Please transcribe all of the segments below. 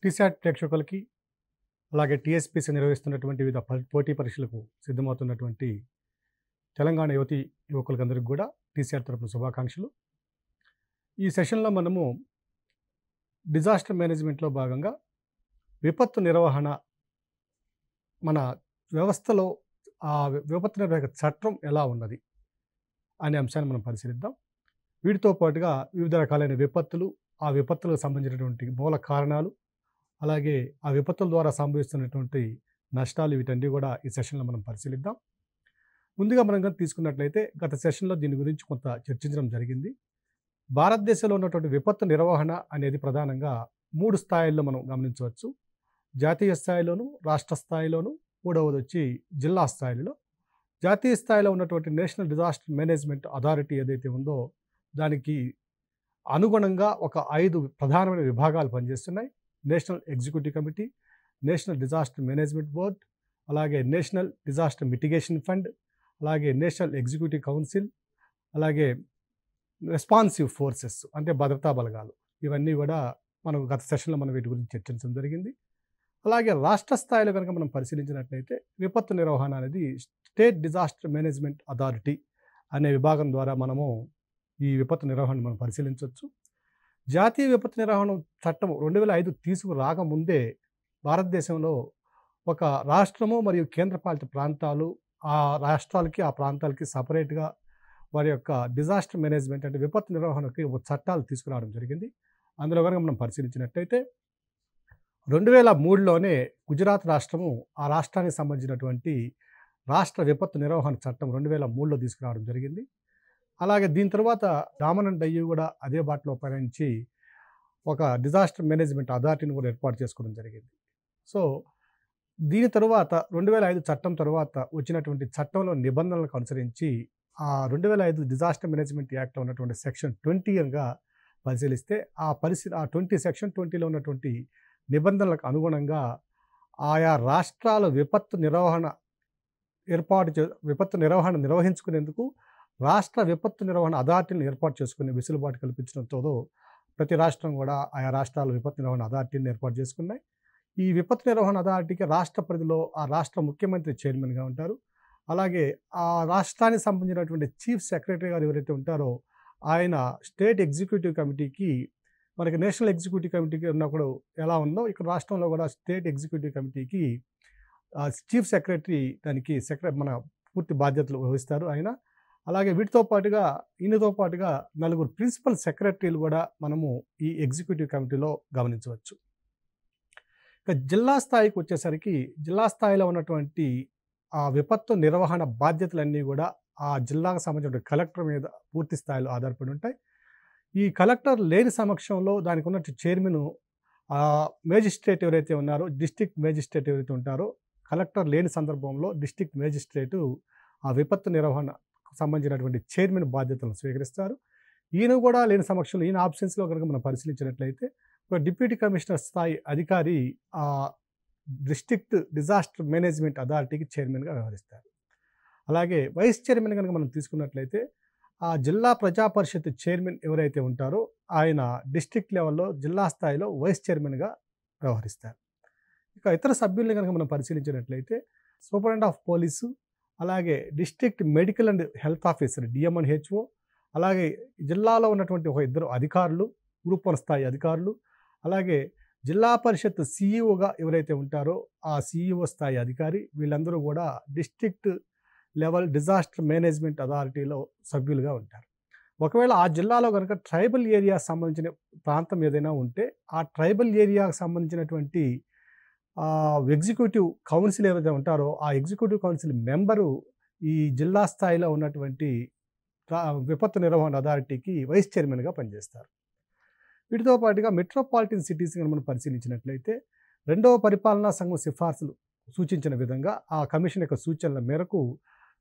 టీశాట్ ప్రేక్షకులకి, అలాగే టీఎస్పీసీ నిర్వహిస్తున్నటువంటి వివిధ పోటీ పరీక్షలకు సిద్ధమవుతున్నటువంటి తెలంగాణ యువకులకందరికి కూడా టీశాట్ తరపున శుభాకాంక్షలు. ఈ సెషన్లో మనము డిజాస్టర్ మేనేజ్మెంట్లో భాగంగా విపత్తు నిర్వహణ మన వ్యవస్థలో ఆ విపత్తు నిర్వహణ చట్టం ఎలా ఉన్నది అనే అంశాన్ని మనం పరిశీలిద్దాం. వీటితో పాటుగా వివిధ రకాలైన విపత్తులు, ఆ విపత్తులకు సంబంధించినటువంటి మూల కారణాలు, అలాగే ఆ విపత్తుల ద్వారా సంభవిస్తున్నటువంటి నష్టాలు, వీటన్నీ కూడా ఈ సెషన్లో మనం పరిశీలిద్దాం. ముందుగా మనం కనుక తీసుకున్నట్లయితే గత సెషన్లో దీని గురించి కొంత చర్చించడం జరిగింది. భారతదేశంలో ఉన్నటువంటి విపత్తు నిర్వహణ అనేది ప్రధానంగా 3 స్థాయిల్లో మనం గమనించవచ్చు. జాతీయ స్థాయిలోను, రాష్ట్ర స్థాయిలోను, మూడవది వచ్చి జిల్లా స్థాయిలో. జాతీయ స్థాయిలో ఉన్నటువంటి నేషనల్ డిజాస్టర్ మేనేజ్మెంట్ అథారిటీ ఏదైతే ఉందో దానికి అనుగుణంగా ఒక 5 ప్రధానమైన విభాగాలు పనిచేస్తున్నాయి. National executive committee, national disaster management board, అలాగే నేషనల్ డిజాస్టర్ మిటిగేషన్ ఫండ్, అలాగే నేషనల్ ఎగ్జిక్యూటివ్ కౌన్సిల్, అలాగే రెస్పాన్సివ్ ఫోర్సెస్ అంటే భద్రతా బలగాలు. ఇవన్నీ కూడా మనం గత సెషన్లో మనం వీటి గురించి చర్చించడం జరిగింది. అలాగే రాష్ట్ర స్థాయిలో కనుక మనం పరిశీలించినట్లయితే విపత్తు నిర్వహణ అనేది స్టేట్ డిజాస్టర్ మేనేజ్మెంట్ అథారిటీ అనే విభాగం ద్వారా మనము ఈ విపత్తు నిర్వహణ మనం పరిశీలించవచ్చు. జాతీయ విపత్తు నిర్వహణ చట్టం 2005 తీసుకురాకముందే భారతదేశంలో ఒక రాష్ట్రము మరియు కేంద్రపాలిత ప్రాంతాలు, ఆ రాష్ట్రాలకి ఆ ప్రాంతాలకి సపరేట్గా వారి యొక్క డిజాస్టర్ మేనేజ్మెంట్ అంటే విపత్తు నిర్వహణకి ఒక చట్టాలు తీసుకురావడం జరిగింది. అందులో కనుక మనం పరిశీలించినట్లయితే 2003లోనే గుజరాత్ రాష్ట్రము ఆ రాష్ట్రానికి సంబంధించినటువంటి రాష్ట్ర విపత్తు నిర్వహణ చట్టం 2003లో తీసుకురావడం జరిగింది. అలాగే దీని తర్వాత డామన్ అండ్ డయ్యూ కూడా అదే బాటలో పయనించి ఒక డిజాస్టర్ మేనేజ్మెంట్ అథారిటీని కూడా ఏర్పాటు చేసుకోవడం జరిగింది. సో దీని తర్వాత 2005 చట్టం తర్వాత వచ్చినటువంటి చట్టంలో నిబంధనలకు అనుసరించి ఆ 2005 డిజాస్టర్ మేనేజ్మెంట్ యాక్ట్లో ఉన్నటువంటి సెక్షన్ 20గా పరిశీలిస్తే ఆ 20 సెక్షన్ 20లో ఉన్నటువంటి నిబంధనలకు అనుగుణంగా ఆయా రాష్ట్రాల విపత్తు నిర్వహణ నిర్వహించుకునేందుకు రాష్ట్ర విపత్తు నిర్వహణ అథారిటీని ఏర్పాటు చేసుకునే వెసులుబాటు కల్పించడంతో ప్రతి రాష్ట్రం కూడా ఆయా రాష్ట్రాల విపత్తు నిర్వహణ అథారిటీని ఏర్పాటు చేసుకున్నాయి. ఈ విపత్తు నిర్వహణ అథారిటీకి రాష్ట్ర పరిధిలో ఆ రాష్ట్ర ముఖ్యమంత్రి చైర్మన్గా ఉంటారు. అలాగే ఆ రాష్ట్రానికి సంబంధించినటువంటి చీఫ్ సెక్రటరీ గారు ఎవరైతే ఉంటారో ఆయన స్టేట్ ఎగ్జిక్యూటివ్ కమిటీకి, మనకి నేషనల్ ఎగ్జిక్యూటివ్ కమిటీకి ఉన్నప్పుడు ఎలా ఉందో ఇక్కడ రాష్ట్రంలో కూడా స్టేట్ ఎగ్జిక్యూటివ్ కమిటీకి చీఫ్ సెక్రటరీ దానికి మన పూర్తి బాధ్యతలు వహిస్తారు ఆయన. అలాగే వీటితో పాటుగా ఈయనతో పాటుగా 4 ప్రిన్సిపల్ సెక్రటరీలు కూడా మనము ఈ ఎగ్జిక్యూటివ్ కమిటీలో గమనించవచ్చు. ఇక జిల్లా స్థాయికి వచ్చేసరికి జిల్లా స్థాయిలో ఉన్నటువంటి ఆ విపత్తు నిర్వహణ బాధ్యతలన్నీ కూడా ఆ జిల్లాకు సంబంధించిన కలెక్టర్ మీద పూర్తి స్థాయిలో ఆధారపడి ఉంటాయి. ఈ కలెక్టర్ లేని సమక్షంలో దానికి ఉన్నట్టు చైర్మన్ మేజిస్ట్రేట్ ఎవరైతే ఉన్నారో, డిస్ట్రిక్ట్ మేజిస్ట్రేట్ ఎవరైతే ఉంటారో, కలెక్టర్ లేని సందర్భంలో డిస్ట్రిక్ట్ మేజిస్ట్రేటు ఆ విపత్తు నిర్వహణ సంబంధించినటువంటి చైర్మన్ బాధ్యతలను స్వీకరిస్తారు. ఈయన కూడా లేని సమక్షంలో ఈయన ఆబ్సెన్స్లో కనుక మనం పరిశీలించినట్లయితే ఒక డిప్యూటీ కమిషనర్ స్థాయి అధికారి ఆ డిస్ట్రిక్ట్ డిజాస్టర్ మేనేజ్మెంట్ అథారిటీకి చైర్మన్గా వ్యవహరిస్తారు. అలాగే వైస్ చైర్మన్ కనుక మనం తీసుకున్నట్లయితే ఆ జిల్లా ప్రజా పరిషత్ చైర్మన్ ఎవరైతే ఉంటారో ఆయన డిస్ట్రిక్ట్ లెవెల్లో జిల్లా స్థాయిలో వైస్ చైర్మన్గా వ్యవహరిస్తారు. ఇక ఇతర సభ్యుల్ని కనుక మనం పరిశీలించినట్లయితే సూపరింటెండెంట్ ఆఫ్ పోలీసు, అలాగే district medical and health officer DM&HO, అలాగే జిల్లాలో ఉన్నటువంటి ఒక 2 అధికారులు, గ్రూప్ 1 స్థాయి అధికారులు, అలాగే జిల్లా పరిషత్ CEOగా ఎవరైతే ఉంటారో ఆ CEO స్థాయి అధికారి, వీళ్ళందరూ కూడా డిస్ట్రిక్ట్ లెవెల్ డిజాస్టర్ మేనేజ్మెంట్ అథారిటీలో సభ్యులుగా ఉంటారు. ఒకవేళ ఆ జిల్లాలో కనుక ట్రైబల్ ఏరియా సంబంధించిన ప్రాంతం ఏదైనా ఉంటే ఆ ట్రైబల్ ఏరియాకు సంబంధించినటువంటి ఎగ్జిక్యూటివ్ కౌన్సిల్ ఏవైతే ఉంటారో ఆ ఎగ్జిక్యూటివ్ కౌన్సిల్ మెంబరు ఈ జిల్లా స్థాయిలో ఉన్నటువంటి విపత్తు నిర్వహణ అథారిటీకి వైస్ చైర్మన్గా పనిచేస్తారు. వీటితో పాటుగా మెట్రోపాలిటన్ సిటీస్ మనం పరిశీలించినట్లయితే 2వ పరిపాలనా సంఘం సిఫార్సులు సూచించిన విధంగా ఆ కమిషన్ యొక్క సూచనల మేరకు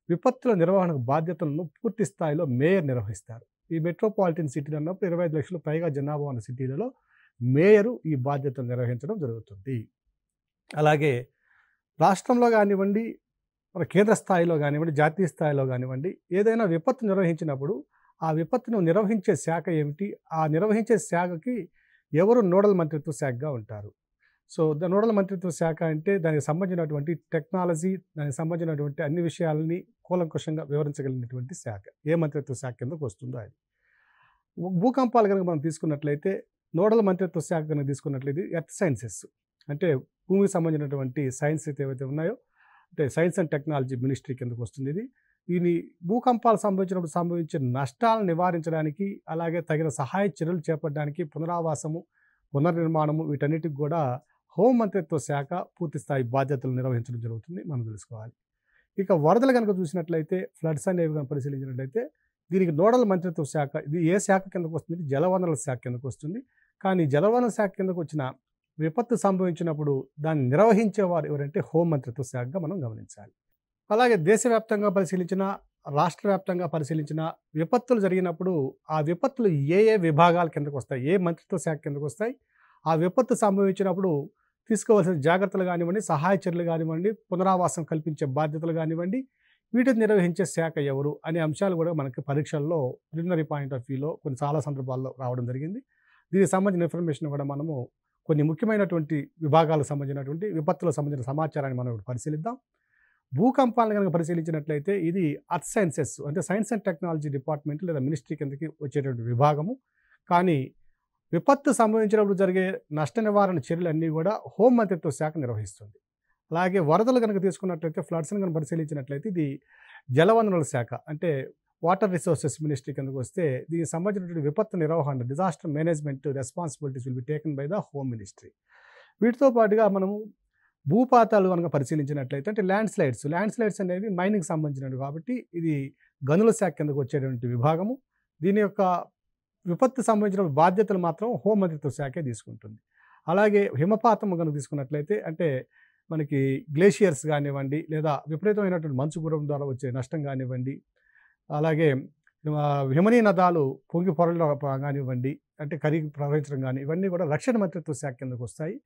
విపత్తుల నిర్వహణకు బాధ్యతలను పూర్తి స్థాయిలో మేయర్ నిర్వహిస్తారు. ఈ మెట్రోపాలిటన్ సిటీలు అన్నప్పుడు 25 లక్షల పైగా జనాభా ఉన్న సిటీలలో మేయరు ఈ బాధ్యతలు నిర్వహించడం జరుగుతుంది. అలాగే రాష్ట్రంలో కానివ్వండి, మన కేంద్ర స్థాయిలో కానివ్వండి, జాతీయ స్థాయిలో కానివ్వండి, ఏదైనా విపత్తు నిర్వహించినప్పుడు ఆ విపత్తును నిర్వహించే శాఖ ఏమిటి, ఆ నిర్వహించే శాఖకి ఎవరు నోడల్ మంత్రిత్వ శాఖగా ఉంటారు. సో నోడల్ మంత్రిత్వ శాఖ అంటే దానికి సంబంధించినటువంటి టెక్నాలజీ, దానికి సంబంధించినటువంటి అన్ని విషయాలని కూలంకషంగా వివరించగలిగినటువంటి శాఖ. ఏ మంత్రిత్వ శాఖ కిందకు వస్తుందో అది. భూకంపాలు కనుక మనం తీసుకున్నట్లయితే నోడల్ మంత్రిత్వ శాఖ కనుక తీసుకున్నట్లయితే ఎర్త్ సైన్సెస్, అంటే భూమికి సంబంధించినటువంటి సైన్స్ ఏవైతే ఉన్నాయో, అంటే సైన్స్ అండ్ టెక్నాలజీ మినిస్ట్రీ కిందకు వస్తుంది ఇది. దీని భూకంపాలు సంభవించినప్పుడు సంభవించే నష్టాలను నివారించడానికి, అలాగే తగిన సహాయ చర్యలు చేపట్టడానికి, పునరావాసము, పునర్నిర్మాణము, వీటన్నిటికి కూడా హోం మంత్రిత్వ శాఖ పూర్తి స్థాయి బాధ్యతలు నిర్వహించడం జరుగుతుంది, మనం తెలుసుకోవాలి. ఇక వరదలు కనుక చూసినట్లయితే, ఫ్లడ్స్ అనేవి కనుక పరిశీలించినట్లయితే, దీనికి నోడల్ మంత్రిత్వ శాఖ, ఇది ఏ శాఖ కిందకు వస్తుంది? జలవనరుల శాఖ కిందకు వస్తుంది. కానీ జలవనరుల శాఖ కిందకు వచ్చిన విపత్తు సంభవించినప్పుడు దాన్ని నిర్వహించేవారు ఎవరంటే హోం మంత్రిత్వ శాఖగా మనం గమనించాలి. అలాగే దేశవ్యాప్తంగా పరిశీలించిన, రాష్ట్ర వ్యాప్తంగా పరిశీలించిన విపత్తులు జరిగినప్పుడు ఆ విపత్తులు ఏ ఏ విభాగాల కిందకు వస్తాయి, ఏ మంత్రిత్వ శాఖ కిందకు వస్తాయి, ఆ విపత్తు సంభవించినప్పుడు తీసుకోవాల్సిన జాగ్రత్తలు కానివ్వండి, సహాయ చర్యలు కానివ్వండి, పునరావాసం కల్పించే బాధ్యతలు కానివ్వండి, వీటిని నిర్వహించే శాఖ ఎవరు అనే అంశాలు కూడా మనకి పరీక్షల్లో ప్రిలిమినరీ పాయింట్ ఆఫ్ వ్యూలో కొన్ని చాలా సందర్భాల్లో రావడం జరిగింది. దీనికి సంబంధించిన ఇన్ఫర్మేషన్ కూడా మనము కొన్ని ముఖ్యమైనటువంటి విభాగాలకు సంబంధించినటువంటి విపత్తులకు సంబంధించిన సమాచారాన్ని మనం పరిశీలిద్దాం. భూకంపాలను కనుక పరిశీలించినట్లయితే ఇది అర్త్ సైన్సెస్, అంటే సైన్స్ అండ్ టెక్నాలజీ డిపార్ట్మెంట్ లేదా మినిస్ట్రీ కిందకి వచ్చేటువంటి విభాగము. కానీ విపత్తు సంభవించినప్పుడు జరిగే నష్ట నివారణ చర్యలన్నీ కూడా హోం మంత్రిత్వ శాఖ నిర్వహిస్తుంది. అలాగే వరదలు కనుక తీసుకున్నట్లయితే, ఫ్లడ్స్ని కనుక పరిశీలించినట్లయితే ఇది జలవనరుల శాఖ, అంటే వాటర్ రిసోర్సెస్ మినిస్ట్రీ కిందకు వస్తే దీనికి సంబంధించినటువంటి విపత్తు నిర్వహణ, disaster management responsibilities will be taken by the home ministry. వీటితో పాటుగా మనము భూపాతాలు కనుక పరిశీలించినట్లయితే, అంటే ల్యాండ్ స్లైడ్స్ అనేవి మైనింగ్ సంబంధించినవి కాబట్టి ఇది గనుల శాఖ కిందకు వచ్చేటువంటి విభాగము. దీని యొక్క విపత్తు సంబంధించిన బాధ్యతలు మాత్రం హోం మంత్రిత్వ శాఖే తీసుకుంటుంది. అలాగే హిమపాతం కనుక తీసుకున్నట్లయితే, అంటే మనకి గ్లేషియర్స్ కానివ్వండి, లేదా విపరీతమైనటువంటి మంచు కురవడం ద్వారా వచ్చే నష్టం కానివ్వండి, అలాగే హిమనీ నదాలు పొంగి పొరలు కానివ్వండి, అంటే కరిగి ప్రవహించడం కానీ, ఇవన్నీ కూడా రక్షణ మంత్రిత్వ శాఖ కిందకు వస్తాయి.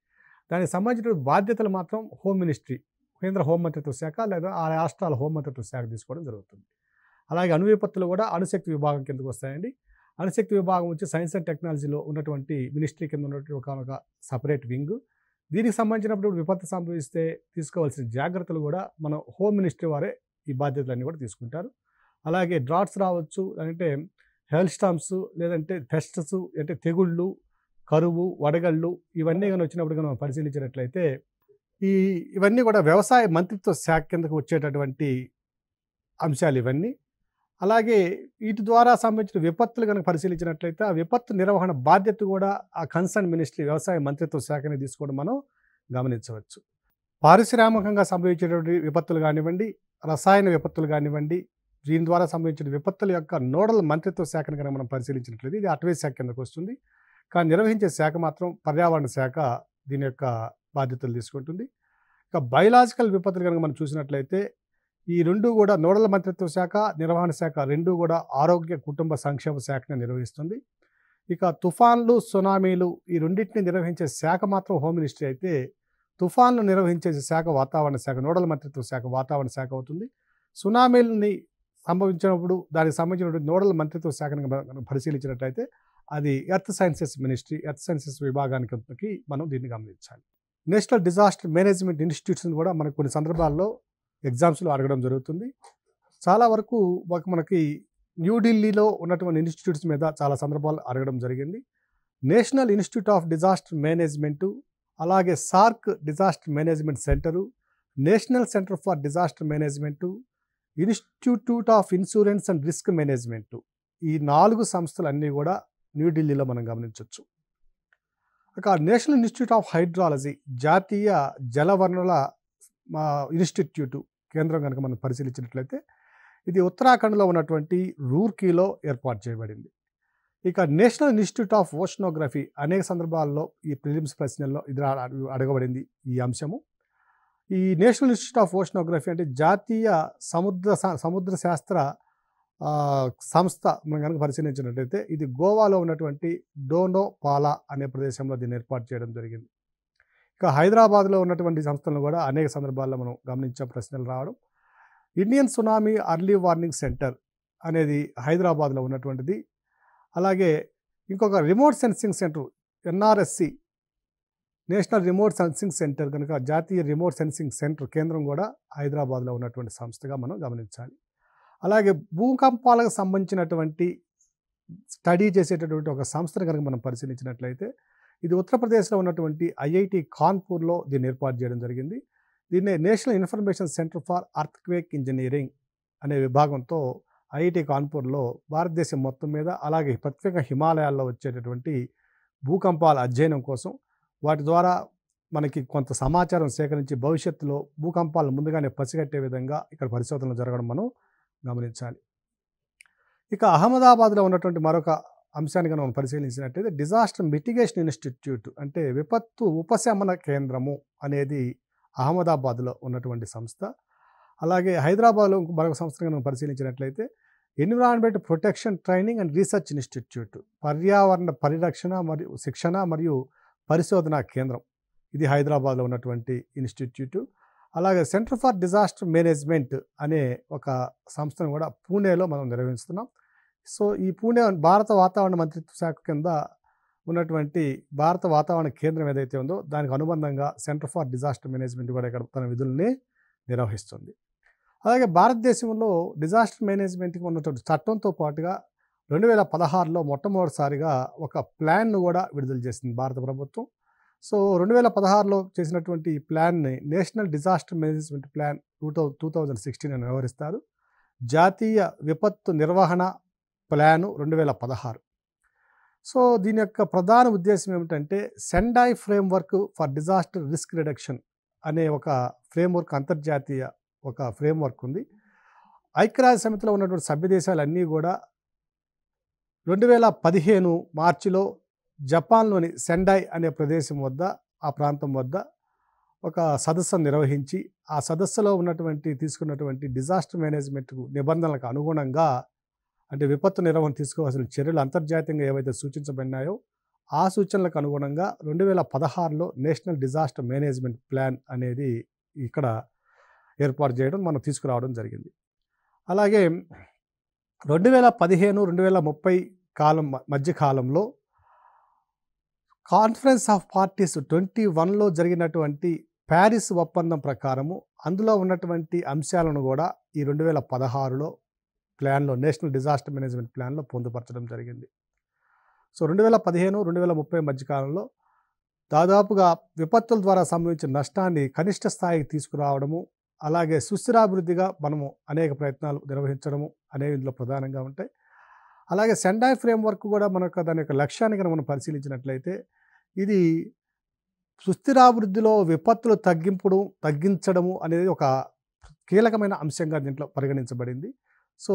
దానికి సంబంధించిన బాధ్యతలు మాత్రం హోమ్ మినిస్ట్రీ, కేంద్ర హోం మంత్రిత్వ శాఖ లేదా ఆ రాష్ట్రాల హోం మంత్రిత్వ శాఖ తీసుకోవడం జరుగుతుంది. అలాగే అణు విపత్తులు కూడా అణుశక్తి విభాగం కిందకు వస్తాయండి. అణుశక్తి విభాగం వచ్చి సైన్స్ అండ్ టెక్నాలజీలో ఉన్నటువంటి మినిస్ట్రీ కింద ఉన్నటువంటి ఒక సపరేట్ వింగ్. దీనికి సంబంధించినప్పుడు విపత్తు సంభవిస్తే తీసుకోవాల్సిన జాగ్రత్తలు కూడా మన హోమ్ మినిస్ట్రీ వారే ఈ బాధ్యతలన్నీ కూడా తీసుకుంటారు. అలాగే డ్రాట్స్ రావచ్చు, అంటే హెయిల్ స్టామ్స్, లేదంటే పెస్ట్స్, అంటే తెగుళ్ళు, కరువు, వడగళ్ళు, ఇవన్నీ కానీ వచ్చినప్పుడు మనం పరిశీలించినట్లయితే ఇవన్నీ కూడా వ్యవసాయ మంత్రిత్వ శాఖ కిందకు వచ్చేటటువంటి అంశాలు ఇవన్నీ. అలాగే వీటి ద్వారా సంబంధించిన విపత్తులు కనుక పరిశీలించినట్లయితే ఆ విపత్తు నిర్వహణ బాధ్యత కూడా ఆ కన్సర్న్ మినిస్ట్రీ వ్యవసాయ మంత్రిత్వ శాఖని తీసుకోవడం మనం గమనించవచ్చు. పారిశ్రామికంగా సంభవించేటువంటి విపత్తులు కానివ్వండి, రసాయన విపత్తులు కానివ్వండి, దీని ద్వారా సంభవించిన విపత్తుల యొక్క నోడల్ మంత్రిత్వ శాఖను కనుక మనం పరిశీలించినట్లయితే ఇది అటవీ శాఖ కిందకు వస్తుంది. కానీ నిర్వహించే శాఖ మాత్రం పర్యావరణ శాఖ దీని యొక్క బాధ్యతలు తీసుకుంటుంది. ఇక బయలాజికల్ విపత్తులు కనుక మనం చూసినట్లయితే ఈ రెండు కూడా నోడల్ మంత్రిత్వ శాఖ, నిర్వహణ శాఖ రెండు కూడా ఆరోగ్య కుటుంబ సంక్షేమ శాఖను నిర్వహిస్తుంది. ఇక తుఫాన్లు, సునామీలు ఈ రెండింటిని నిర్వహించే శాఖ మాత్రం హోమ్ మినిస్ట్రీ అయితే, తుఫాన్లు నిర్వహించే శాఖ వాతావరణ శాఖ, నోడల్ మంత్రిత్వ శాఖ వాతావరణ శాఖ అవుతుంది. సునామీలని సంభవించినప్పుడు దానికి సంబంధించినటువంటి నోడల్ మంత్రిత్వ శాఖను పరిశీలించినట్లయితే అది earth sciences ministry, earth sciences విభాగానికి మనం దీన్ని గమనించాలి. నేషనల్ డిజాస్టర్ మేనేజ్మెంట్ ఇన్స్టిట్యూట్స్ని కూడా మనకు కొన్ని సందర్భాల్లో ఎగ్జామ్స్లో అడగడం జరుగుతుంది. చాలా వరకు మనకి న్యూఢిల్లీలో ఉన్నటువంటి ఇన్స్టిట్యూట్స్ మీద చాలా సందర్భాలు అడగడం జరిగింది. National institute of disaster management, అలాగే SAARC disaster management centre, national centre for disaster management, institute of insurance and risk management, ఈ 4 సంస్థలన్నీ కూడా న్యూఢిల్లీలో మనం గమనించవచ్చు. ఇక నేషనల్ ఇన్స్టిట్యూట్ ఆఫ్ హైడ్రాలజీ, జాతీయ జలవనరుల ఇన్స్టిట్యూటు కేంద్రం కనుక మనం పరిశీలించినట్లయితే ఇది ఉత్తరాఖండ్లో ఉన్నటువంటి రూర్కీలో ఏర్పాటు చేయబడింది. ఇక నేషనల్ ఇన్స్టిట్యూట్ ఆఫ్ ఓషనోగ్రఫీ అనేక సందర్భాల్లో ఈ ప్రిలిమ్స్ ప్రశ్నల్లో ఇది అడగబడింది ఈ అంశము. ఈ నేషనల్ ఇన్స్టిట్యూట్ ఆఫ్ ఓషనోగ్రఫీ అంటే జాతీయ సముద్ర శాస్త్ర సంస్థ మనం కనుక పరిశీలించినట్లయితే ఇది గోవాలో ఉన్నటువంటి డోనోపాలా అనే ప్రదేశంలో దీన్ని ఏర్పాటు చేయడం జరిగింది. ఇక హైదరాబాద్లో ఉన్నటువంటి సంస్థలను కూడా అనేక సందర్భాల్లో మనం గమనించే ప్రశ్నలు రావడం. Indian tsunami early warning centre అనేది హైదరాబాద్లో ఉన్నటువంటిది. అలాగే ఇంకొక remote sensing centre NRSC national remote sensing centre కనుక జాతీయ రిమోట్ సెన్సింగ్ సెంటర్ కేంద్రం కూడా హైదరాబాద్లో ఉన్నటువంటి సంస్థగా మనం గమనించాలి. అలాగే భూకంపాలకు సంబంధించినటువంటి స్టడీ చేసేటటువంటి ఒక సంస్థను కనుక మనం పరిశీలించినట్లయితే ఇది ఉత్తరప్రదేశ్లో ఉన్నటువంటి ఐఐటి కాన్పూర్లో దీన్ని ఏర్పాటు చేయడం జరిగింది. దీన్ని national information centre for earthquake engineering అనే విభాగంతో ఐఐటి కాన్పూర్లో భారతదేశం మొత్తం మీద అలాగే ప్రత్యేకంగా హిమాలయాల్లో వచ్చేటటువంటి భూకంపాల అధ్యయనం కోసం వాటి ద్వారా మనకి కొంత సమాచారం సేకరించి భవిష్యత్తులో భూకంపాలను ముందుగానే పసిగట్టే విధంగా ఇక్కడ పరిశోధనలు జరగడం మనం గమనించాలి. ఇక అహ్మదాబాద్లో ఉన్నటువంటి మరొక అంశాన్ని కనుక మనం పరిశీలించినట్టయితే డిజాస్టర్ మిటిగేషన్ ఇన్స్టిట్యూట్ అంటే విపత్తు ఉపశమన కేంద్రము అనేది అహ్మదాబాద్లో ఉన్నటువంటి సంస్థ. అలాగే హైదరాబాద్లో మరొక సంస్థను మనం పరిశీలించినట్లయితే environment protection training and research institute పర్యావరణ పరిరక్షణ మరియు శిక్షణ మరియు పరిశోధనా కేంద్రం ఇది హైదరాబాద్లో ఉన్నటువంటి ఇన్స్టిట్యూట్. అలాగే సెంటర్ ఫర్ డిజాస్టర్ మేనేజ్మెంట్ అనే ఒక సంస్థను కూడా పూణేలో మనం నిర్వహిస్తున్నాం. సో ఈ పూణే భారత వాతావరణ మంత్రిత్వ శాఖ కింద ఉన్నటువంటి భారత వాతావరణ కేంద్రం ఏదైతే ఉందో దానికి అనుబంధంగా సెంటర్ ఫర్ డిజాస్టర్ మేనేజ్మెంట్ కూడా ఇక్కడ తన విధుల్ని నిర్వహిస్తుంది. అలాగే భారతదేశంలో డిజాస్టర్ మేనేజ్మెంట్కి ఉన్నటువంటి చట్టంతో పాటుగా 2016లో మొట్టమొదటిసారిగా ఒక ప్లాన్ను కూడా విడుదల చేసింది భారత ప్రభుత్వం. సో 2016లో చేసినటువంటి ఈ ప్లాన్ని నేషనల్ డిజాస్టర్ మేనేజ్మెంట్ ప్లాన్ 2016 అని వ్యవహరిస్తారు. జాతీయ విపత్తు నిర్వహణ ప్లాను 2016. సో దీని యొక్క ప్రధాన ఉద్దేశం ఏమిటంటే Sendai framework for disaster risk reduction అనే ఒక ఫ్రేమ్వర్క్ అంతర్జాతీయ ఒక ఫ్రేమ్వర్క్ ఉంది. ఐక్యరాజ్య సమితిలో ఉన్నటువంటి సభ్య దేశాలన్నీ కూడా 2015 మార్చిలో జపాన్లోని సెండై అనే ప్రదేశం వద్ద ఆ ప్రాంతం వద్ద ఒక సదస్సును నిర్వహించి ఆ సదస్సులో ఉన్నటువంటి తీసుకున్నటువంటి డిజాస్టర్ మేనేజ్మెంట్ నిబంధనలకు అనుగుణంగా అంటే విపత్తు నిర్వహణ తీసుకోవాల్సిన చర్యలు అంతర్జాతీయంగా ఏవైతే సూచించబడినాయో ఆ సూచనలకు అనుగుణంగా 2016లో నేషనల్ డిజాస్టర్ మేనేజ్మెంట్ ప్లాన్ అనేది ఇక్కడ ఏర్పాటు చేయడం మనం తీసుకురావడం జరిగింది. అలాగే 2015-2030 కాలం మధ్య కాలంలో కాన్ఫరెన్స్ ఆఫ్ పార్టీస్ 21లో జరిగినటువంటి ప్యారిస్ ఒప్పందం ప్రకారము అందులో ఉన్నటువంటి అంశాలను కూడా ఈ 2016లో ప్లాన్లో నేషనల్ డిజాస్టర్ మేనేజ్మెంట్ ప్లాన్లో పొందుపరచడం జరిగింది. సో 2015-2030 మధ్యకాలంలో దాదాపుగా విపత్తుల ద్వారా సంభవించిన నష్టాన్ని కనిష్ట స్థాయికి తీసుకురావడము అలాగే సుస్థిరాభివృద్ధిగా మనము అనేక ప్రయత్నాలు నిర్వహించడము అనేవి ఇందులో ప్రధానంగా ఉంటాయి. అలాగే సెండై ఫ్రేమ్వర్క్ కూడా మనకు దాని యొక్క లక్ష్యాన్ని కనుక మనం పరిశీలించినట్లయితే ఇది సుస్థిరాభివృద్ధిలో విపత్తులు తగ్గించడము అనేది ఒక కీలకమైన అంశంగా దీంట్లో పరిగణించబడింది. సో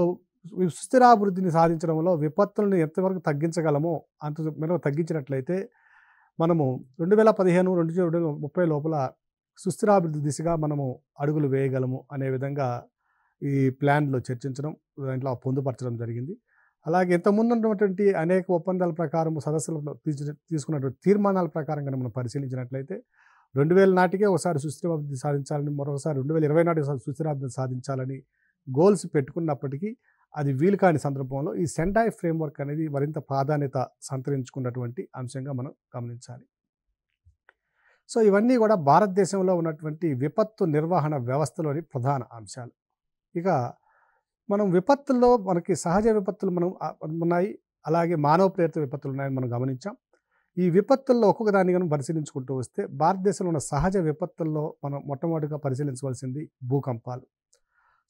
ఈ సుస్థిరాభివృద్ధిని సాధించడంలో విపత్తులను ఎంతవరకు తగ్గించగలమో అంత మేరకు తగ్గించినట్లయితే మనము 2015-2030 లోపల సుస్థిరాభివృద్ధి దిశగా మనము అడుగులు వేయగలము అనే విధంగా ఈ ప్లాన్లో చర్చించడం దాంట్లో పొందుపరచడం జరిగింది. అలాగే ఇంతకుముందు ఉన్నటువంటి అనేక ఒప్పందాల ప్రకారం సదస్సులు తీసుకున్నటువంటి తీర్మానాల ప్రకారంగా మనం పరిశీలించినట్లయితే 2000 నాటికే ఒకసారి సుస్థిరాభివృద్ధి సాధించాలని మరొకసారి 2020 నాటికి సుస్థిరాభివృద్ధి సాధించాలని గోల్స్ పెట్టుకున్నప్పటికీ అది వీలు కాని సందర్భంలో ఈ సెండై ఫ్రేమ్వర్క్ అనేది మరింత ప్రాధాన్యత సంతరించుకున్నటువంటి అంశంగా మనం గమనించాలి. సో ఇవన్నీ కూడా భారతదేశంలో ఉన్నటువంటి విపత్తు నిర్వహణ వ్యవస్థలోని ప్రధాన అంశాలు. ఇక మనం విపత్తుల్లో మనకి సహజ విపత్తులు ఉన్నాయి, అలాగే మానవ ప్రేరిత విపత్తులు ఉన్నాయని మనం గమనించాం. ఈ విపత్తుల్లో ఒక్కొక్క దాన్ని మనం పరిశీలించుకుంటూ వస్తే భారతదేశంలో ఉన్న సహజ విపత్తుల్లో మనం మొట్టమొదటిగా పరిశీలించవలసింది భూకంపాలు.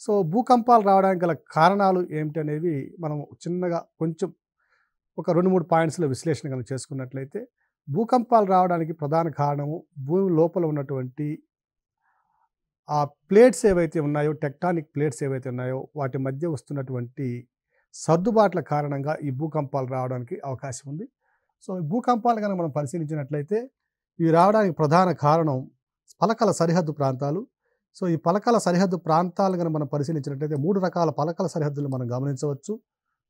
సో భూకంపాలు రావడానికి గల కారణాలు ఏమిటి అనేవి మనం చిన్నగా కొంచెం ఒక 2-3 పాయింట్స్లో విశ్లేషణ కనుక చేసుకున్నట్లయితే భూకంపాలు రావడానికి ప్రధాన కారణము భూమి లోపల ఉన్నటువంటి ఆ ప్లేట్స్ ఏవైతే ఉన్నాయో టెక్టానిక్ ప్లేట్స్ ఏవైతే ఉన్నాయో వాటి మధ్య వస్తున్నటువంటి సర్దుబాట్ల కారణంగా ఈ భూకంపాలు రావడానికి అవకాశం ఉంది. సో ఈ భూకంపాలు కనుక మనం పరిశీలించినట్లయితే ఇవి రావడానికి ప్రధాన కారణం పలకల సరిహద్దు ప్రాంతాలు. సో ఈ పలకల సరిహద్దు ప్రాంతాలు కనుక మనం పరిశీలించినట్లయితే 3 రకాల పలకల సరిహద్దులు మనం గమనించవచ్చు.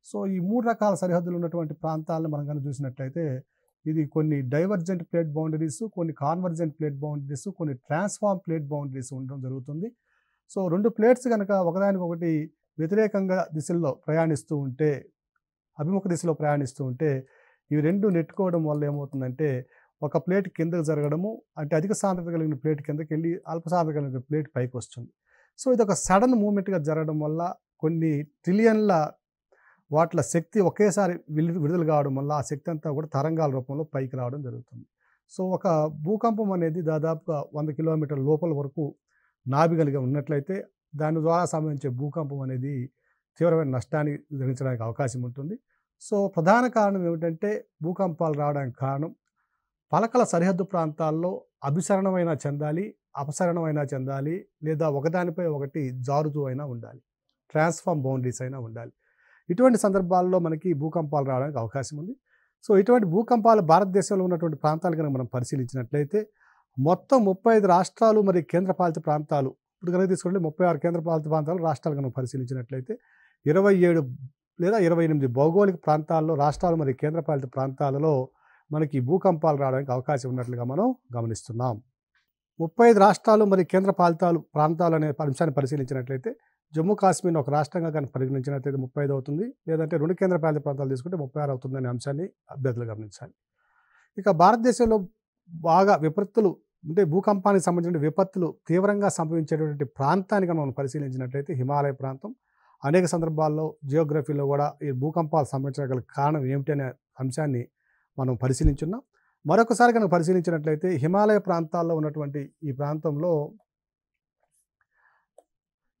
సో ఈ 3 రకాల సరిహద్దులు ఉన్నటువంటి ప్రాంతాలను మనం కనుక చూసినట్లయితే ఇది కొన్ని డైవర్జెంట్ ప్లేట్ బౌండరీస్, కొన్ని కాన్వర్జెంట్ ప్లేట్ బౌండరీస్, కొన్ని ట్రాన్స్ఫార్మ్ ప్లేట్ బౌండరీస్ ఉండడం జరుగుతుంది. సో 2 ప్లేట్స్ కనుక ఒకదానికొకటి వ్యతిరేకంగా దిశల్లో ప్రయాణిస్తూ ఉంటే, అభిముఖ దిశలో ప్రయాణిస్తూ ఉంటే ఇవి 2 నెట్టుకోవడం వల్ల ఏమవుతుందంటే ఒక ప్లేట్ కిందకు జరగడము, అంటే అధిక సాంద్రత కలిగిన ప్లేట్ కిందకి వెళ్ళి అల్ప సాంద్రత కలిగిన ప్లేట్ పైకి వస్తుంది. సో ఇదొక సడన్ మూవ్‌మెంట్‌గా జరగడం వల్ల కొన్ని ట్రిలియన్‌ల వాట్ల శక్తి ఒకేసారి విడుదల కావడం వల్ల ఆ శక్తి అంతా కూడా తరంగాల రూపంలో పైకి రావడం జరుగుతుంది. సో ఒక భూకంపం అనేది దాదాపుగా 100 కిలోమీటర్ల లోపల వరకు నాభి కలిగి ఉన్నట్లయితే దాని ద్వారా సంభవించే భూకంపం అనేది తీవ్రమైన నష్టాన్ని జరిగించడానికి అవకాశం ఉంటుంది. సో ప్రధాన కారణం ఏమిటంటే భూకంపాలు రావడానికి కారణం పలకల సరిహద్దు ప్రాంతాల్లో అభిసరణమైనా చెందాలి, అపసరణమైనా చెందాలి, లేదా ఒకదానిపై ఒకటి జారుతూ అయినా ఉండాలి. ట్రాన్స్ఫార్మ్ బౌండరీస్ అయినా ఉండాలి. ఇటువంటి సందర్భాల్లో మనకి భూకంపాలు రావడానికి అవకాశం ఉంది. సో ఇటువంటి భూకంపాలు భారతదేశంలో ఉన్నటువంటి ప్రాంతాలు కనుక మనం పరిశీలించినట్లయితే మొత్తం 35 రాష్ట్రాలు మరియు కేంద్రపాలిత ప్రాంతాలు, ఇప్పుడు కనుక తీసుకుంటే 36 కేంద్రపాలిత ప్రాంతాలు రాష్ట్రాలు కనుక పరిశీలించినట్లయితే 27 లేదా 28 భౌగోళిక ప్రాంతాల్లో రాష్ట్రాలు మరియు కేంద్రపాలిత ప్రాంతాలలో మనకి భూకంపాలు రావడానికి అవకాశం ఉన్నట్లుగా మనం గమనిస్తున్నాం. 35 రాష్ట్రాలు మరియు ప్రాంతాలు అనే అంశాన్ని పరిశీలించినట్లయితే జమ్మూ కాశ్మీర్ని ఒక రాష్ట్రంగా కనుక పరిగణించినట్లయితే 35 అవుతుంది. లేదంటే 2 కేంద్రపాలిత ప్రాంతాలు తీసుకుంటే 36 అవుతుందనే అంశాన్ని అభ్యర్థులు గమనించాలి. ఇక భారతదేశంలో బాగా విపత్తులు అంటే భూకంపానికి సంబంధించిన విపత్తులు తీవ్రంగా సంభవించేటువంటి ప్రాంతాన్ని కనుక మనం పరిశీలించినట్లయితే హిమాలయ ప్రాంతం. అనేక సందర్భాల్లో జియోగ్రఫీలో కూడా ఈ భూకంపాలు సంభవించడానికి గల కారణం ఏమిటి అనే అంశాన్ని మనం పరిశీలించున్నాం. మరొకసారి కనుక పరిశీలించినట్లయితే హిమాలయ ప్రాంతాల్లో ఉన్నటువంటి ఈ ప్రాంతంలో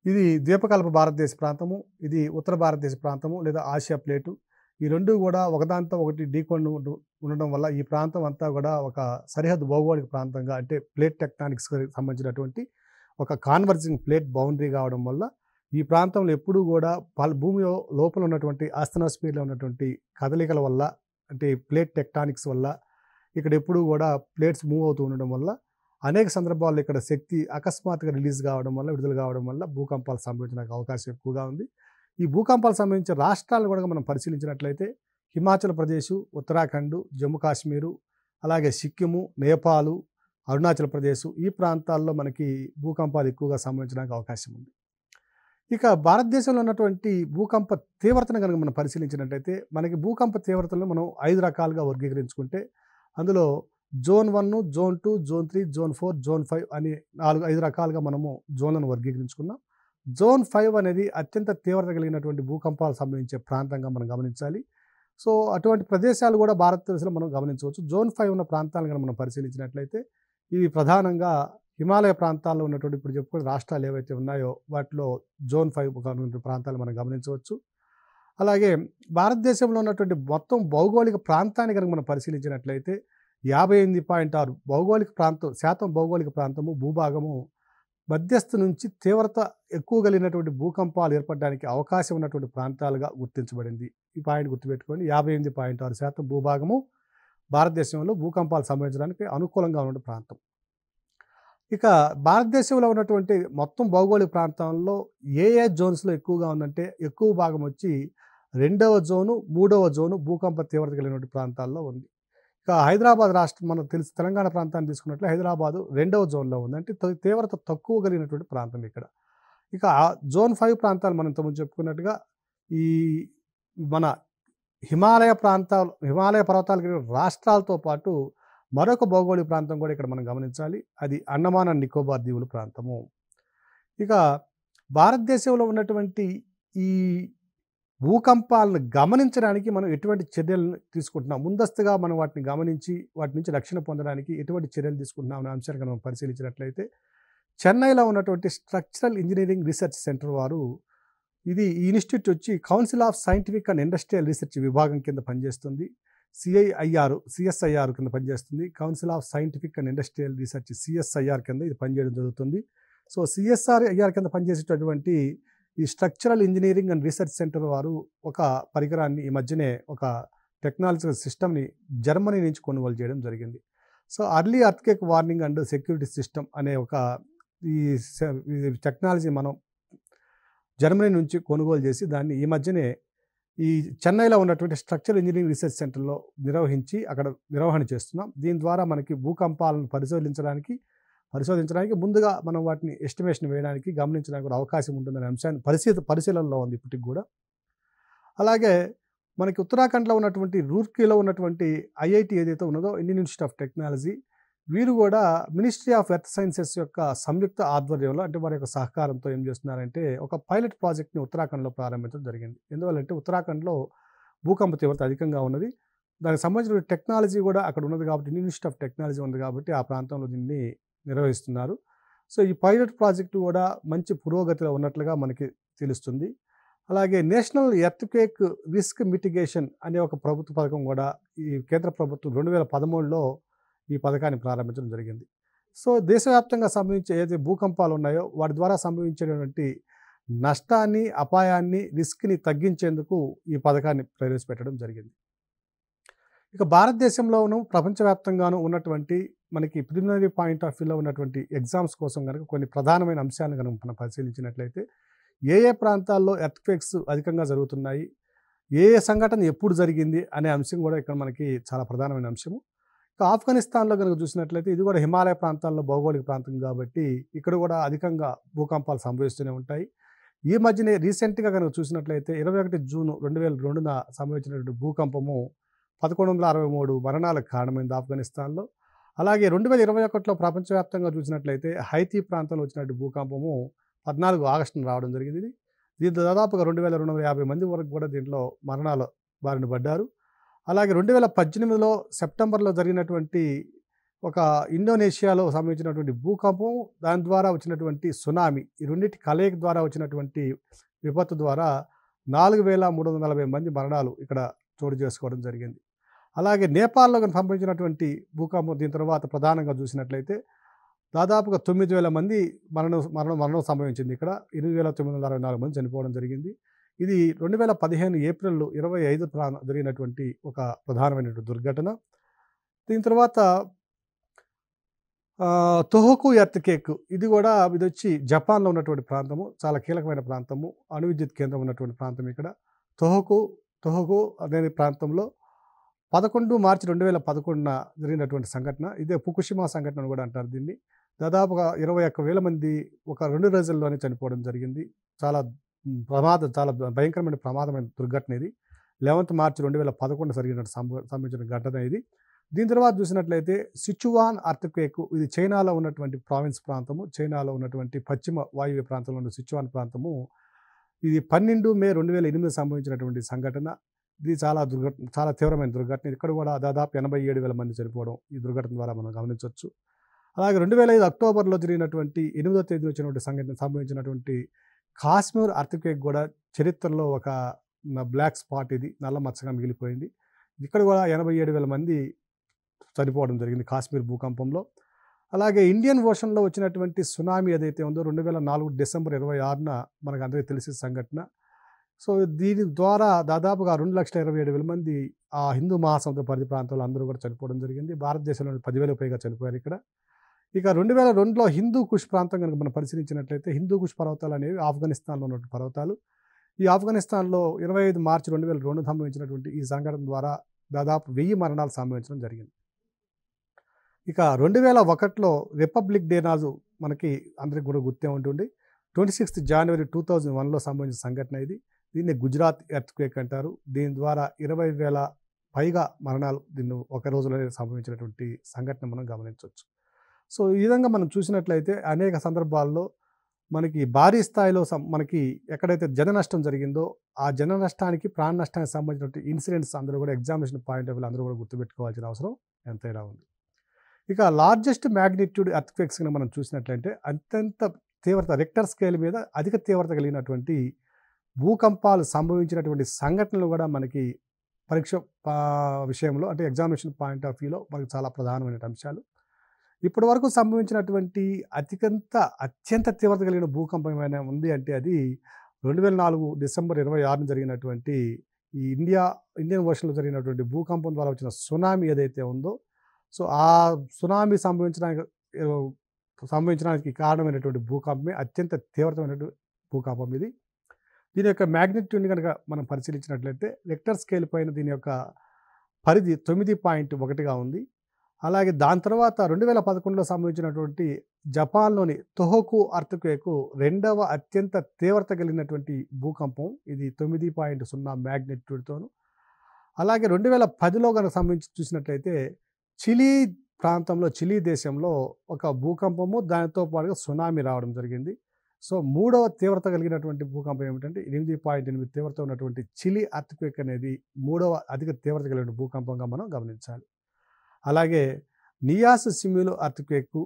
ఇది ద్వీపకల్ప భారతదేశ ప్రాంతము, ఇది ఉత్తర భారతదేశ ప్రాంతము లేదా ఆసియా ప్లేటు. ఈ రెండు కూడా ఒకదానితో ఒకటి ఢీకొని ఉండడం వల్ల ఈ ప్రాంతం అంతా కూడా ఒక సరిహద్దు భౌగోళిక ప్రాంతంగా, అంటే ప్లేట్ టెక్టానిక్స్కి సంబంధించినటువంటి ఒక కాన్వర్జింగ్ ప్లేట్ బౌండరీ కావడం వల్ల ఈ ప్రాంతంలో ఎప్పుడూ కూడా భూమి లోపల ఉన్నటువంటి ఆస్తనోస్ఫియర్లో ఉన్నటువంటి కదలికల వల్ల, అంటే ప్లేట్ టెక్టానిక్స్ వల్ల ఇక్కడ ఎప్పుడూ కూడా ప్లేట్స్ మూవ్ అవుతూ ఉండడం వల్ల అనేక సందర్భాల్లో ఇక్కడ శక్తి అకస్మాత్తుగా రిలీజ్ కావడం వల్ల, విడుదల కావడం వల్ల భూకంపాలు సంభవించడానికి అవకాశం ఎక్కువగా ఉంది. ఈ భూకంపాలు సంబంధించిన రాష్ట్రాలను కూడా మనం పరిశీలించినట్లయితే హిమాచల్ ప్రదేశ్, ఉత్తరాఖండ్, జమ్మూ కాశ్మీరు, అలాగే సిక్కిము, నేపాలు, అరుణాచల్ ప్రదేశ్, ఈ ప్రాంతాల్లో మనకి భూకంపాలు ఎక్కువగా సంభవించడానికి అవకాశం ఉంది. ఇక భారతదేశంలో ఉన్నటువంటి భూకంప తీవ్రతను కనుక మనం పరిశీలించినట్లయితే మనకి భూకంప తీవ్రతలను మనం 5 రకాలుగా వర్గీకరించుకుంటే అందులో zone 1, zone 2, zone 3, zone 4, zone 5 అని 5 రకాలుగా మనము జోన్లను వర్గీకరించుకున్నాం. జోన్ 5 అనేది అత్యంత తీవ్రత కలిగినటువంటి భూకంపాలు సంభవించే ప్రాంతంగా మనం గమనించాలి. సో అటువంటి ప్రదేశాలు కూడా భారతదేశంలో మనం గమనించవచ్చు. జోన్ 5 ఉన్న ప్రాంతాలను కనుక మనం పరిశీలించినట్లయితే ఇవి ప్రధానంగా హిమాలయ ప్రాంతాల్లో ఉన్నటువంటి ఇప్పుడు చెప్పుకునే రాష్ట్రాలు ఏవైతే ఉన్నాయో వాటిలో జోన్ 5 ప్రాంతాలు మనం గమనించవచ్చు. అలాగే భారతదేశంలో ఉన్నటువంటి మొత్తం భౌగోళిక ప్రాంతాన్ని కనుక మనం పరిశీలించినట్లయితే 58.6 భౌగోళిక ప్రాంతము భూభాగము మధ్యస్థ నుంచి తీవ్రత ఎక్కువ కలిగినటువంటి భూకంపాలు ఏర్పడడానికి అవకాశం ఉన్నటువంటి ప్రాంతాలుగా గుర్తించబడింది. ఈ పాయింట్ గుర్తుపెట్టుకోండి. 58.6% భూభాగము భారతదేశంలో భూకంపాలు సంభవించడానికి అనుకూలంగా ఉన్న ప్రాంతం. ఇక భారతదేశంలో ఉన్నటువంటి మొత్తం భౌగోళిక ప్రాంతంలో ఏ జోన్స్లో ఎక్కువగా ఉందంటే ఎక్కువ భాగం వచ్చి 2వ జోను, 3వ జోను భూకంప తీవ్రత కలిగినటువంటి ప్రాంతాల్లో ఉంది. ఇక హైదరాబాద్ రాష్ట్రం మనం తెలుసు, తెలంగాణ ప్రాంతాన్ని తీసుకున్నట్లే హైదరాబాదు 2వ జోన్లో ఉంది, అంటే తీవ్రత తక్కువ కలిగినటువంటి ప్రాంతం ఇక్కడ. ఇక జోన్ 5 ప్రాంతాలు మనం ఇంతకుముందు చెప్పుకున్నట్టుగా ఈ మన హిమాలయ పర్వతాలు కలిగిన రాష్ట్రాలతో పాటు మరొక భౌగోళిక ప్రాంతం కూడా ఇక్కడ మనం గమనించాలి. అది అండమాన్ అండ్ నికోబార్ దీవుల ప్రాంతము. ఇక భారతదేశంలో ఉన్నటువంటి ఈ భూకంపాలను గమనించడానికి మనం ఎటువంటి చర్యలను తీసుకుంటున్నాం, ముందస్తుగా మనం వాటిని గమనించి వాటి నుంచి రక్షణ పొందడానికి ఎటువంటి చర్యలు తీసుకుంటున్నాం అనే అంశాన్ని మనం పరిశీలించినట్లయితే చెన్నైలో ఉన్నటువంటి స్ట్రక్చరల్ ఇంజనీరింగ్ రీసెర్చ్ సెంటర్ వారు, ఈ ఇన్స్టిట్యూట్ వచ్చి council of scientific and industrial research విభాగం కింద పనిచేస్తుంది. సిఎస్ఐఆర్ కింద పనిచేస్తుంది. Council of scientific and industrial research CSIR కింద ఇది పనిచేయడం జరుగుతుంది. సో సిఎస్ఐఆర్ కింద పనిచేసేటటువంటి ఈ structural engineering and research centre వారు ఒక పరికరాన్ని ఈ మధ్యనే ఒక టెక్నాలజికల్ సిస్టమ్ని జర్మనీ నుంచి కొనుగోలు చేయడం జరిగింది. So early earthquake warning and security system అనే ఒక ఈ టెక్నాలజీ మనం జర్మనీ నుంచి కొనుగోలు చేసి దాన్ని ఈ మధ్యనే ఈ చెన్నైలో ఉన్నటువంటి స్ట్రక్చరల్ ఇంజనీరింగ్ రీసెర్చ్ సెంటర్లో నిర్వహించి అక్కడ నిర్వహణ చేస్తున్నాం. దీని ద్వారా మనకి భూకంపాలను పరిశోధించడానికి ముందుగా మనం వాటిని ఎస్టిమేషన్ వేయడానికి, గమనించడానికి కూడా అవకాశం ఉంటుందనే అంశాన్ని పరిశీలనలో ఉంది ఇప్పటికి కూడా. అలాగే మనకి ఉత్తరాఖండ్లో ఉన్నటువంటి రూర్కీలో ఉన్నటువంటి ఐఐటి ఏదైతే ఉన్నదో, ఇండియన్ ఇన్స్టిట్యూట్ ఆఫ్ టెక్నాలజీ, వీరు కూడా మినిస్ట్రీ ఆఫ్ ఎర్త్ సైన్సెస్ యొక్క సంయుక్త ఆధ్వర్యంలో, అంటే వారి యొక్క సహకారంతో ఏం చేస్తున్నారంటే ఒక పైలట్ ప్రాజెక్ట్ని ఉత్తరాఖండ్లో ప్రారంభించడం జరిగింది. ఎందువల్లంటే ఉత్తరాఖండ్లో భూకంప తీవ్రత అధికంగా ఉన్నది. దానికి సంబంధించిన టెక్నాలజీ కూడా అక్కడ ఉన్నది కాబట్టి, ఇండియన్ ఇన్స్టిట్యూట్ ఆఫ్ టెక్నాలజీ ఉంది కాబట్టి ఆ ప్రాంతంలో దీన్ని నిర్వహిస్తున్నారు. సో ఈ పైలట్ ప్రాజెక్టు కూడా మంచి పురోగతిలో ఉన్నట్లుగా మనకి తెలుస్తుంది. అలాగే నేషనల్ ఎర్త్‌క్వేక్ రిస్క్ మిటిగేషన్ అనే ఒక ప్రభుత్వ పథకం కూడా ఈ కేంద్ర ప్రభుత్వం 2013లో ఈ పథకాన్ని ప్రారంభించడం జరిగింది. సో దేశవ్యాప్తంగా సంభవించే ఏదైతే భూకంపాలు ఉన్నాయో వాటి ద్వారా సంభవించేటువంటి నష్టాన్ని, అపాయాన్ని, రిస్క్‌ని తగ్గించేందుకు ఈ పథకాన్ని ప్రవేశపెట్టడం జరిగింది. ఇక భారతదేశంలోనూ ప్రపంచవ్యాప్తంగాను ఉన్నటువంటి మనకి ప్రిలిమినరీ పాయింట్ ఆఫ్ వ్యూలో ఉన్నటువంటి ఎగ్జామ్స్ కోసం కనుక కొన్ని ప్రధానమైన అంశాలను కనుక మనం పరిశీలించినట్లయితే, ఏ ఏ ప్రాంతాల్లో ఎర్త్‌క్వేక్స్ అధికంగా జరుగుతున్నాయి, ఏ ఏ సంఘటన ఎప్పుడు జరిగింది అనే అంశం కూడా ఇక్కడ మనకి చాలా ప్రధానమైన అంశము. ఇక ఆఫ్ఘనిస్తాన్లో కనుక చూసినట్లయితే ఇది కూడా హిమాలయ ప్రాంతాల్లో భౌగోళిక ప్రాంతం కాబట్టి ఇక్కడ కూడా అధికంగా భూకంపాలు సంభవిస్తూనే ఉంటాయి. ఈ మధ్యనే రీసెంట్గా కనుక చూసినట్లయితే 21 జూన్ 2002న సంభవించినటువంటి భూకంపము 1163 మరణాలకు కారణమైంది ఆఫ్ఘనిస్తాన్లో. అలాగే 2021లో ప్రపంచవ్యాప్తంగా చూసినట్లయితే హైతీ ప్రాంతంలో వచ్చినటువంటి భూకంపము 14 ఆగస్టున రావడం జరిగింది. దీంతో దాదాపుగా 2250 మంది వరకు కూడా దీంట్లో మరణాల బారిన పడ్డారు. అలాగే 2018లో సెప్టెంబర్లో జరిగినటువంటి ఒక ఇండోనేషియాలో సంభవించినటువంటి భూకంపం, దాని ద్వారా వచ్చినటువంటి సునామీ, ఈ రెండింటి కలయిక ద్వారా వచ్చినటువంటి విపత్తు ద్వారా 4340 మంది మరణాలు ఇక్కడ చోటు చేసుకోవడం జరిగింది. అలాగే నేపాల్లో సంభవించినటువంటి భూకంపం, దీని తర్వాత ప్రధానంగా చూసినట్లయితే దాదాపుగా 9000 మంది మరణం సంభవించింది. ఇక్కడ 8964 మంది చనిపోవడం జరిగింది. ఇది 2015 ఏప్రిల్ 25 జరిగినటువంటి ఒక ప్రధానమైనటువంటి దుర్ఘటన. దీని తర్వాత తొహోకు ఎర్త్‌క్వేక్, ఇది వచ్చి జపాన్లో ఉన్నటువంటి ప్రాంతము, చాలా కీలకమైన ప్రాంతము, అణు విద్యుత్ కేంద్రం ఉన్నటువంటి ప్రాంతం ఇక్కడ. తొహోకు అనే ప్రాంతంలో 11 మార్చి 2011న జరిగినటువంటి సంఘటన. ఇదే ఫుకుషిమా సంఘటన కూడా అంటారు దీన్ని. దాదాపుగా 21,000 మంది ఒక 2 రోజుల్లోనే చనిపోవడం జరిగింది. చాలా భయంకరమైన ప్రమాదమైన దుర్ఘటన ఇది. 11 మార్చి 2011 జరిగినట్టు సంభవించిన ఘటన ఇది. దీని తర్వాత చూసినట్లయితే సిచువాన్ ఎర్త్‌క్వేక్, ఇది చైనాలో ఉన్నటువంటి ప్రావిన్స్ ప్రాంతము, చైనాలో ఉన్నటువంటి పశ్చిమ వాయువ్య ప్రాంతంలో ఉన్న సిచువాన్ ప్రాంతము. ఇది 12 మే 2008 సంభవించినటువంటి సంఘటన. ఇది చాలా తీవ్రమైన దుర్ఘటన. ఇక్కడ కూడా దాదాపు 87,000 మంది చనిపోవడం ఈ దుర్ఘటన ద్వారా మనం గమనించవచ్చు. అలాగే 2005 అక్టోబర్లో జరిగినటువంటి 8వ తేదీ వచ్చినటువంటి సంభవించినటువంటి కాశ్మీర్ ఎర్త్‌క్వేక్ కూడా చరిత్రలో ఒక బ్లాక్ స్పాట్, ఇది నల్ల మచ్చగా మిగిలిపోయింది. ఇక్కడ కూడా 87,000 మంది చనిపోవడం జరిగింది కాశ్మీర్ భూకంపంలో. అలాగే ఇండియన్ ఓషన్లో వచ్చినటువంటి సునామీ ఏదైతే ఉందో 2004 డిసెంబర్ 26న మనకు అందరికీ తెలిసిన సంఘటన. సో దీని ద్వారా దాదాపుగా 2,27,000 మంది ఆ హిందూ మహాసముద్ర పరిధి ప్రాంతాల్లో అందరూ కూడా చనిపోవడం జరిగింది. భారతదేశంలో 10,000 పైగా చనిపోయారు ఇక్కడ. ఇక 2002లో హిందూ కుష్ ప్రాంతం కనుక మనం పరిశీలించినట్లయితే, హిందూ కుష్ పర్వతాలు అనేవి ఆఫ్ఘనిస్తాన్లో ఉన్నటువంటి పర్వతాలు. ఈ ఆఫ్ఘనిస్తాన్లో 25 మార్చి 2002 సంభవించినటువంటి ఈ సంఘటన ద్వారా దాదాపు 1000 మరణాలు సంభవించడం జరిగింది. ఇక 2001లో రిపబ్లిక్ డే నాడు మనకి అందరికి కూడా గుర్తే ఉంటుంది. 26 జనవరి 2001లో సంభవించిన సంఘటన ఇది. దీన్ని గుజరాత్ ఎర్త్‌క్వేక్ అంటారు. దీని ద్వారా 20,000 పైగా మరణాలు దీన్ని ఒక రోజులోనే సంభవించినటువంటి సంఘటన మనం గమనించవచ్చు. సో ఈ విధంగా మనం చూసినట్లయితే అనేక సందర్భాల్లో మనకి భారీ స్థాయిలో మనకి ఎక్కడైతే జన నష్టం జరిగిందో ఆ జన నష్టానికి, ప్రాణ నష్టానికి సంబంధించినటువంటి ఇన్సిడెంట్స్ అందరూ కూడా ఎగ్జామినేషన్ పాయింట్ ఆఫ్ వ్యూ అందరూ కూడా గుర్తుపెట్టుకోవాల్సిన అవసరం ఎంతైనా ఉంది. ఇక లార్జెస్ట్ మ్యాగ్నిట్యూడ్ ఎర్త్‌క్వేక్స్ని మనం చూసినట్లయితే అత్యంత తీవ్రత, రిక్టర్ స్కేల్ మీద అధిక తీవ్రత కలిగినటువంటి భూకంపాలు సంభవించినటువంటి సంఘటనలు కూడా మనకి పరీక్ష విషయంలో, అంటే ఎగ్జామినేషన్ పాయింట్ ఆఫ్ వ్యూలో మనకి చాలా ప్రధానమైన అంశాలు. ఇప్పటి వరకు సంభవించినటువంటి అత్యంత తీవ్రత కలిగిన భూకంపం ఏమైనా ఉంది అంటే అది 2004 డిసెంబర్ 26న జరిగినటువంటి ఈ ఇండియన్ ఓషన్లో జరిగినటువంటి భూకంపం ద్వారా వచ్చిన సునామీ ఏదైతే ఉందో, సో ఆ సునామీ సంభవించడానికి కారణమైనటువంటి భూకంపమే అత్యంత తీవ్రతమైనటువంటి భూకంపం ఇది. దీని యొక్క మ్యాగ్నిట్యూడ్ని కనుక మనం పరిశీలించినట్లయితే రిక్టర్ స్కేల్ పైన దీని యొక్క పరిధి 9.1గా ఉంది. అలాగే దాని తర్వాత 2011లో సంభవించినటువంటి జపాన్లోని తొహోకు ఎర్త్‌క్వేక్ రెండవ అత్యంత తీవ్రత కలిగినటువంటి భూకంపం. ఇది 9.0 మ్యాగ్నిట్యూడ్తోను. అలాగే 2010లో గనక సంబంధించి చూసినట్లయితే చిలీ ప్రాంతంలో, చిలీ దేశంలో ఒక భూకంపము, దానితో పాటుగా సునామీ రావడం జరిగింది. సో, మూడవ తీవ్రత కలిగినటువంటి భూకంపం ఏమిటంటే 8.8 తీవ్రత ఉన్నటువంటి చిలీ ఎర్త్‌క్వేక్ అనేది మూడవ అధిక తీవ్రత కలిగిన భూకంపంగా మనం గమనించాలి. అలాగే నియాస్ సిమిలో ఎర్త్‌క్వేకు,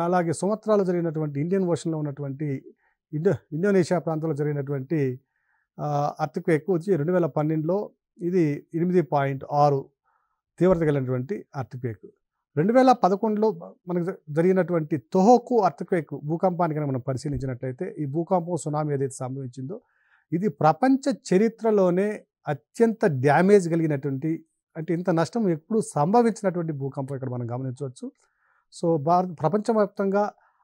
అలాగే సుమత్రాలో జరిగినటువంటి ఇండియన్ ఓషన్‌లో ఉన్నటువంటి ఇండోనేషియా ప్రాంతంలో జరిగినటువంటి ఎర్త్‌క్వేక్ వచ్చి 2012లో ఇది 8.6 తీవ్రత కలిగినటువంటి ఎర్త్‌క్వేక్. 2011లో మనకు జరిగినటువంటి తోహోకు ఎర్త్‌క్వేక్ భూకంపాన్ని కనుక మనం పరిశీలించినట్లయితే, ఈ భూకంపం, సునామీ ఏదైతే సంభవించిందో ఇది ప్రపంచ చరిత్రలోనే అత్యంత డ్యామేజ్ కలిగినటువంటి, అంటే ఇంత నష్టం ఎప్పుడూ సంభవించినటువంటి భూకంపం ఇక్కడ మనం గమనించవచ్చు. సో, ప్రపంచవ్యాప్తంగా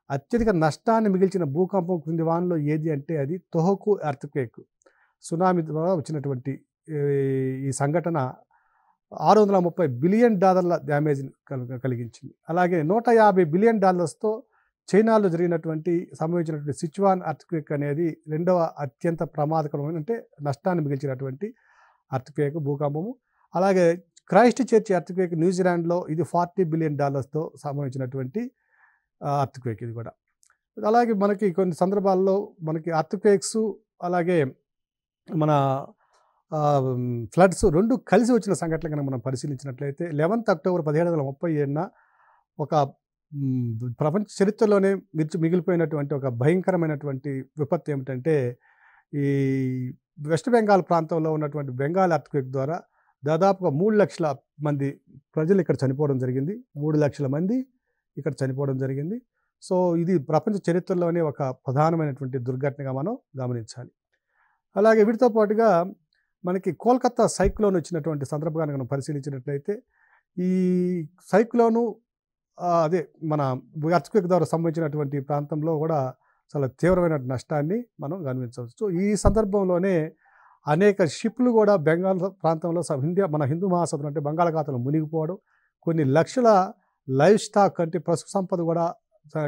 అత్యధిక నష్టాన్ని మిగిల్చిన భూకంపం క్రింది వానిలో ఏది అంటే అది తోహోకు ఎర్త్‌క్వేక్. సునామీ ద్వారా వచ్చినటువంటి ఈ సంఘటన $630 బిలియన్ డ్యామేజ్‌ని కలిగించింది. అలాగే $150 బిలియన్ చైనాలో సంభవించినటువంటి సిచువాన్ ఎర్త్‌క్వేక్ అనేది రెండవ అత్యంత ప్రమాదకరమైన, అంటే నష్టాన్ని మిగిల్చినటువంటి ఎర్త్‌క్వేక్, భూకంపము. అలాగే క్రైస్ట్ చర్చ్ ఎర్త్‌క్వేక్ న్యూజిలాండ్లో ఇది $40 బిలియన్ సంభవించినటువంటి ఎర్త్‌క్వేక్ ఇది కూడా. అలాగే మనకి కొన్ని సందర్భాల్లో మనకి ఎర్త్‌క్వేక్స్, అలాగే మన ఫ్లడ్స్ 2 కలిసి వచ్చిన సంఘటనలు కనుక మనం పరిశీలించినట్లయితే 11 అక్టోబర్ 1737న ఒక ప్రపంచ చరిత్రలోనే మిగిలిపోయినటువంటి ఒక భయంకరమైనటువంటి విపత్తు ఏమిటంటే, ఈ వెస్ట్ బెంగాల్ ప్రాంతంలో ఉన్నటువంటి బెంగాల్ ఎర్త్‌క్వేక్ ద్వారా దాదాపుగా 3 లక్షల మంది ప్రజలు ఇక్కడ చనిపోవడం జరిగింది. 3 లక్షల మంది ఇక్కడ చనిపోవడం జరిగింది. సో, ఇది ప్రపంచ చరిత్రలోనే ఒక ప్రధానమైనటువంటి దుర్ఘటనగా మనం గమనించాలి. అలాగే వీటితో పాటుగా మనకి కోల్కతా సైక్లోన్ వచ్చినటువంటి సందర్భాన్ని మనం పరిశీలించినట్లయితే, ఈ సైక్లోను అదే మన ఎర్త్‌క్వేక్ ద్వారా సంభవించినటువంటి ప్రాంతంలో కూడా చాలా తీవ్రమైన నష్టాన్ని మనం గమనించవచ్చు. ఈ సందర్భంలోనే అనేక షిప్లు కూడా బెంగాల్ ప్రాంతంలో మన హిందూ మహాసముద్రం అంటే బంగాళాఖాతంలో మునిగిపోవడం, కొన్ని లక్షల లైవ్ స్టాక్ అంటే పశు సంపద కూడా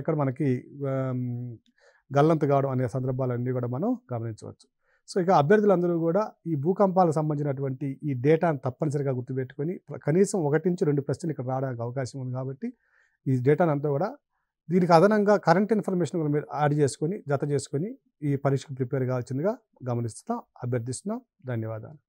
ఇక్కడ మనకి గల్లంతు కావడం అనే సందర్భాలన్నీ కూడా మనం గమనించవచ్చు. సో, ఇక అభ్యర్థులందరూ కూడా ఈ భూకంపాలకు సంబంధించినటువంటి ఈ డేటాను తప్పనిసరిగా గుర్తుపెట్టుకొని కనీసం 1-2 ప్రశ్నలు ఇక్కడ రావడానికి అవకాశం ఉంది కాబట్టి, ఈ డేటాను అంతా కూడా దీనికి అదనంగా కరెంట్ ఇన్ఫర్మేషన్ కూడా మీరు యాడ్ చేసుకొని, జత చేసుకొని ఈ పరీక్షకు ప్రిపేర్ కావాల్సిందిగా అభ్యర్థిస్తున్నాం. ధన్యవాదాలు.